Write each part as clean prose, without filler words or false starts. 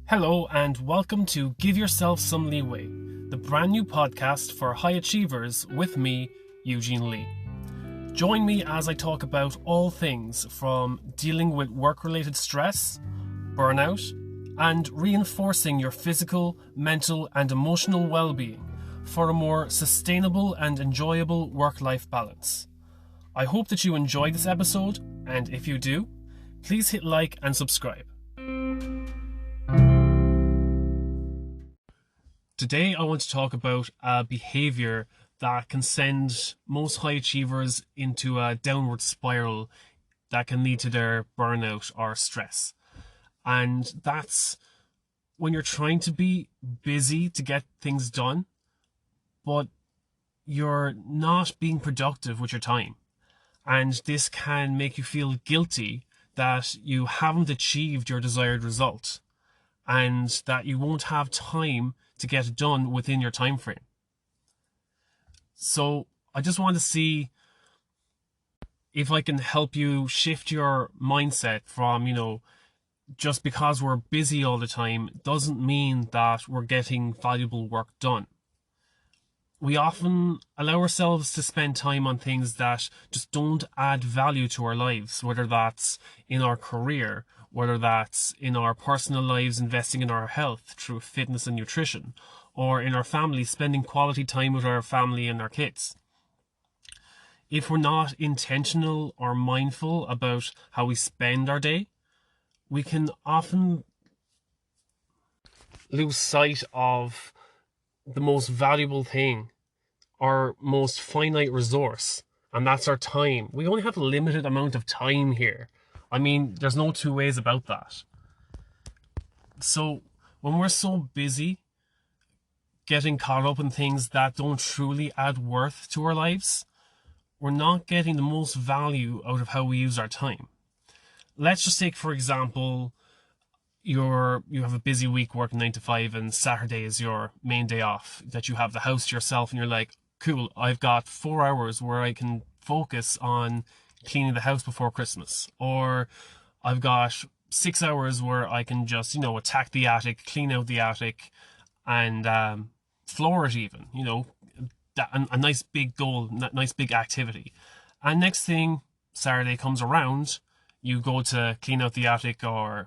Hello and welcome to Give Yourself Some Leeway, the brand new podcast for high achievers with me, Eugene Lee. Join me as I talk about all things from dealing with work-related stress, burnout, and reinforcing your physical, mental, and emotional well-being for a more sustainable and enjoyable work-life balance. I hope that you enjoy this episode, and if you do, please hit like and subscribe. Today I want to talk about a behaviour that can send most high achievers into a downward spiral that can lead to their burnout or stress. And that's when you're trying to be busy to get things done, but you're not being productive with your time. And this can make you feel guilty that you haven't achieved your desired result and that you won't have time to get it done within your time frame. So I just want to see if I can help you shift your mindset from, just because we're busy all the time doesn't mean that we're getting valuable work done. We often allow ourselves to spend time on things that just don't add value to our lives, whether that's in our career, whether that's in our personal lives, investing in our health through fitness and nutrition, or in our family, spending quality time with our family and our kids. If we're not intentional or mindful about how we spend our day, we can often lose sight of the most valuable thing, our most finite resource, and that's our time. We only have a limited amount of time here. I mean, there's no two ways about that. So when we're so busy getting caught up in things that don't truly add worth to our lives, we're not getting the most value out of how we use our time. Let's just take, for example, you have a busy week working 9 to 5 and Saturday is your main day off, that you have the house to yourself and you're like, cool, I've got 4 hours where I can focus on cleaning the house before Christmas, or I've got 6 hours where I can just, attack the attic, clean out the attic and floor it even, a nice big goal, nice big activity. And next thing Saturday comes around, you go to clean out the attic or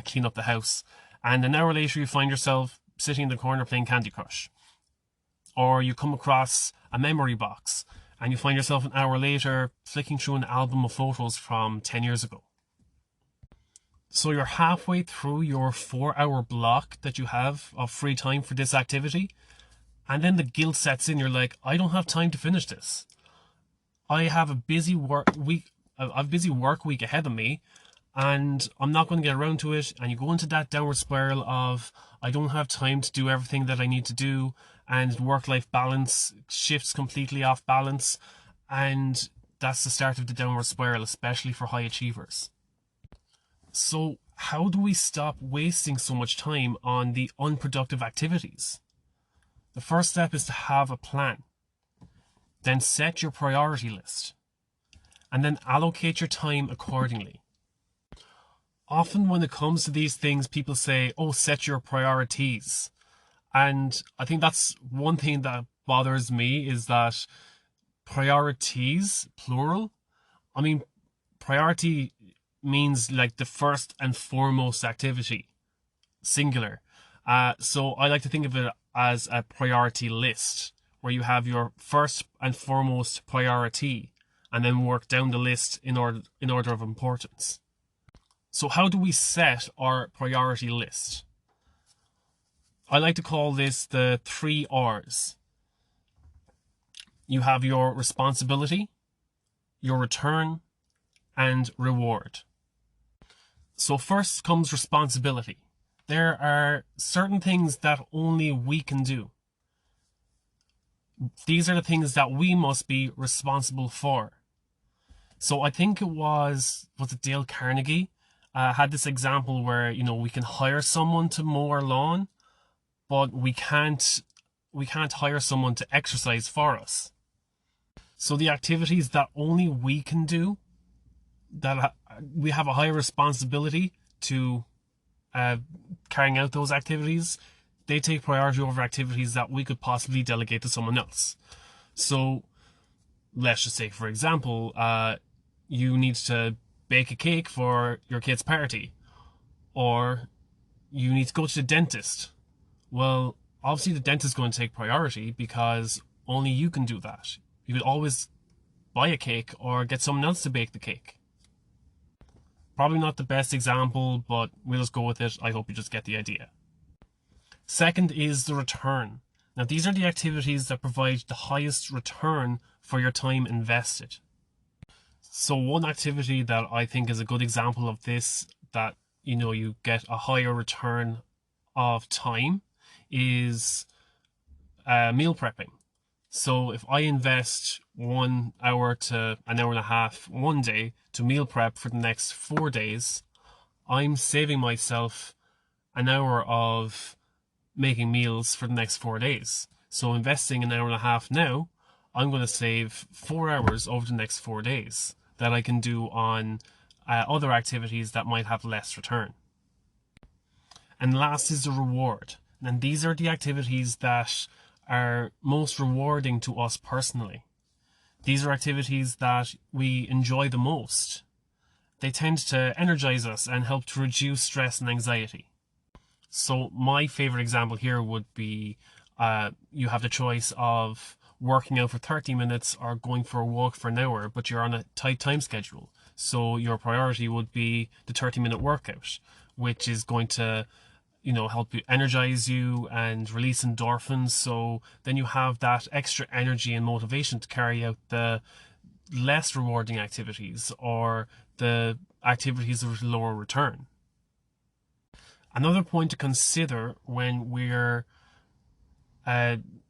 clean up the house, and an hour later you find yourself sitting in the corner playing Candy Crush. Or you come across a memory box and you find yourself an hour later flicking through an album of photos from 10 years ago. So you're halfway through your 4-hour block that you have of free time for this activity, and then the guilt sets in. You're like, I don't have time to finish this. I have a busy work week ahead of me, and I'm not going to get around to it. And you go into that downward spiral of, I don't have time to do everything that I need to do, and work-life balance shifts completely off balance, and that's the start of the downward spiral, especially for high achievers. So how do we stop wasting so much time on the unproductive activities? The first step is to have a plan. Then set your priority list, and then allocate your time accordingly. Often when it comes to these things, people say, set your priorities. And I think that's one thing that bothers me, is that priorities, plural, priority means like the first and foremost activity, singular. So I like to think of it as a priority list, where you have your first and foremost priority and then work down the list in order of importance. So how do we set our priority list? I like to call this the 3 R's. You have your responsibility, your return, and reward. So first comes responsibility. There are certain things that only we can do. These are the things that we must be responsible for. So I think was it Dale Carnegie had this example where, we can hire someone to mow our lawn, but we can't hire someone to exercise for us. So the activities that only we can do, that we have a higher responsibility to carrying out those activities, they take priority over activities that we could possibly delegate to someone else. So let's just say, for example, you need to bake a cake for your kid's party, or you need to go to the dentist. Well, obviously the dentist is going to take priority because only you can do that. You could always buy a cake or get someone else to bake the cake. Probably not the best example, but we'll just go with it. I hope you just get the idea. Second is the return. Now, these are the activities that provide the highest return for your time invested. So one activity that I think is a good example of this, that you get a higher return of time, is meal prepping. So if I invest 1 hour to an hour and a half one day to meal prep for the next 4 days, I'm saving myself an hour of making meals for the next 4 days. So investing an hour and a half now, I'm going to save 4 hours over the next 4 days that I can do on other activities that might have less return. And last is the reward. And these are the activities that are most rewarding to us personally. These are activities that we enjoy the most. They tend to energize us and help to reduce stress and anxiety. So my favorite example here would be you have the choice of working out for 30 minutes or going for a walk for an hour, but you're on a tight time schedule. So your priority would be the 30-minute workout, which is going to help you energize you and release endorphins. So then you have that extra energy and motivation to carry out the less rewarding activities or the activities with lower return. Another point to consider when we're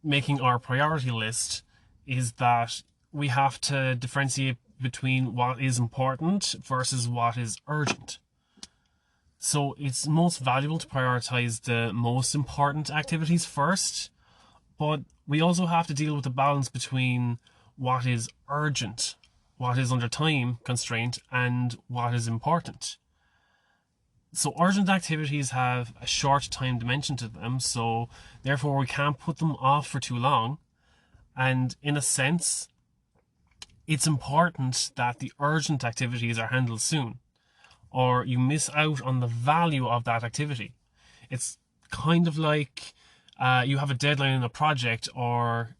making our priority list is that we have to differentiate between what is important versus what is urgent. So it's most valuable to prioritize the most important activities first, but we also have to deal with the balance between what is urgent, what is under time constraint, and what is important. So urgent activities have a short time dimension to them, so therefore we can't put them off for too long. And in a sense, it's important that the urgent activities are handled soon, or you miss out on the value of that activity. It's kind of like you have a deadline in a project, or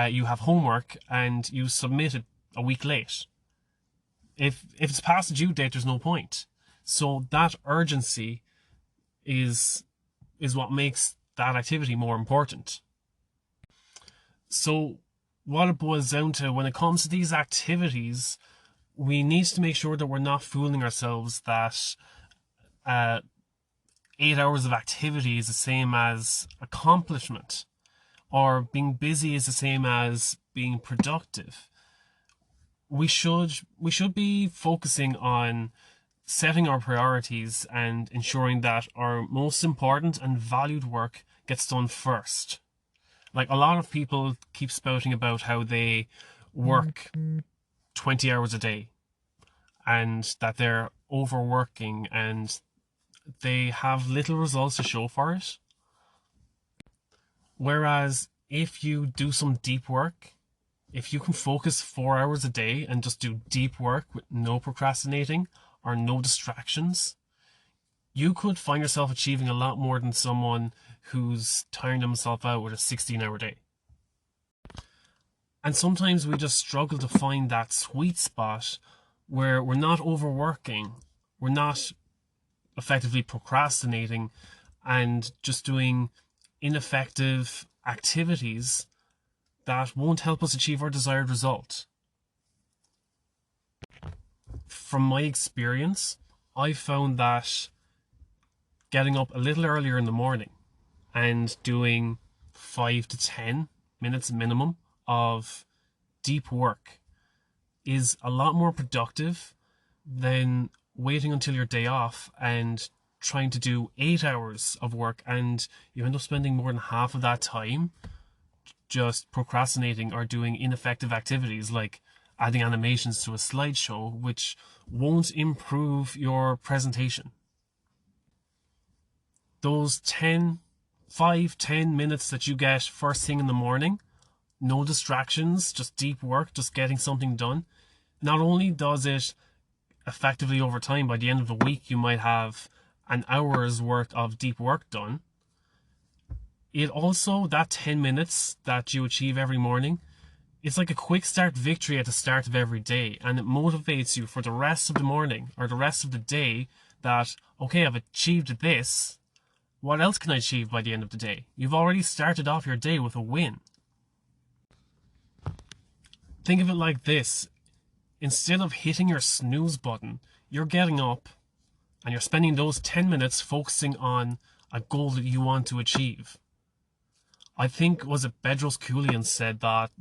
you have homework and you submit it a week late. If it's past the due date, there's no point. So that urgency is what makes that activity more important. So what it boils down to when it comes to these activities, we need to make sure that we're not fooling ourselves that 8 hours of activity is the same as accomplishment, or being busy is the same as being productive. We should be focusing on setting our priorities and ensuring that our most important and valued work gets done first. Like, a lot of people keep spouting about how they work 20 hours a day and that they're overworking and they have little results to show for it. Whereas if you do some deep work, if you can focus 4 hours a day and just do deep work with no procrastinating or no distractions, you could find yourself achieving a lot more than someone who's tiring themselves out with a 16-hour day. And sometimes we just struggle to find that sweet spot where we're not overworking, we're not effectively procrastinating and just doing ineffective activities that won't help us achieve our desired result. From my experience, I found that getting up a little earlier in the morning and doing 5 to 10 minutes minimum of deep work is a lot more productive than waiting until your day off and trying to do 8 hours of work, and you end up spending more than half of that time just procrastinating or doing ineffective activities like adding animations to a slideshow, which won't improve your presentation. those 5-10 minutes that you get first thing in the morning, no distractions, just deep work, just getting something done, not only does it effectively over time, by the end of the week, you might have an hour's worth of deep work done. It also, that 10 minutes that you achieve every morning, it's like a quick start victory at the start of every day, and it motivates you for the rest of the morning or the rest of the day that, okay, I've achieved this. What else can I achieve by the end of the day? You've already started off your day with a win. Think of it like this. Instead of hitting your snooze button, you're getting up and you're spending those 10 minutes focusing on a goal that you want to achieve. I think, was it Bedros Keuilian said that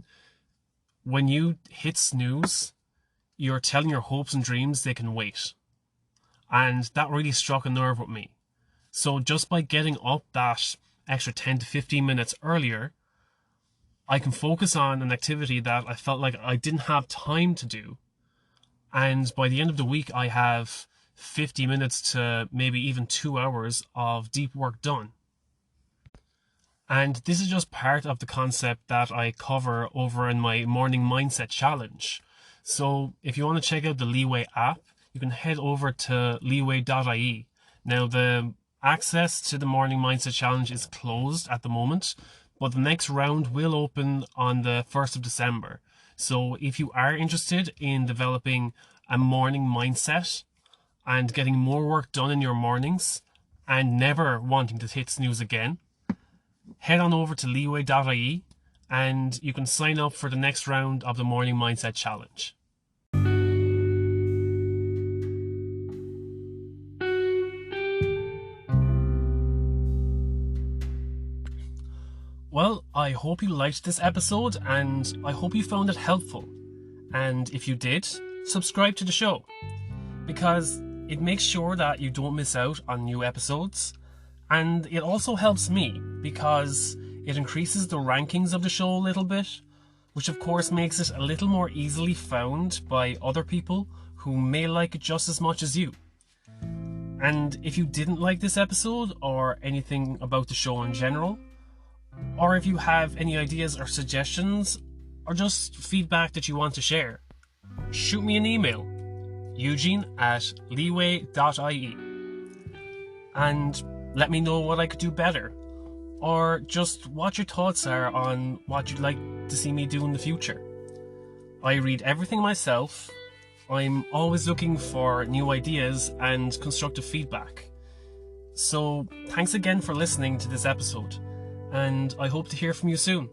when you hit snooze, you're telling your hopes and dreams they can wait. And that really struck a nerve with me. So just by getting up that extra 10 to 15 minutes earlier, I can focus on an activity that I felt like I didn't have time to do. And by the end of the week, I have 50 minutes to maybe even 2 hours of deep work done. And this is just part of the concept that I cover over in my morning mindset challenge. So if you want to check out the Leeway app, you can head over to leeway.ie. Now, the access to the morning mindset challenge is closed at the moment, but the next round will open on the 1st of December. So if you are interested in developing a morning mindset and getting more work done in your mornings and never wanting to hit snooze again, head on over to leeway.ie and you can sign up for the next round of the morning mindset challenge. Well, I hope you liked this episode and I hope you found it helpful. And if you did, subscribe to the show, because it makes sure that you don't miss out on new episodes. And it also helps me because it increases the rankings of the show a little bit, which of course makes it a little more easily found by other people who may like it just as much as you. And if you didn't like this episode or anything about the show in general, or if you have any ideas or suggestions or just feedback that you want to share, shoot me an email, eugene@leeway.ie, and let me know what I could do better, or just what your thoughts are on what you'd like to see me do in the future. I read everything myself. I'm always looking for new ideas and constructive feedback. So thanks again for listening to this episode, and I hope to hear from you soon.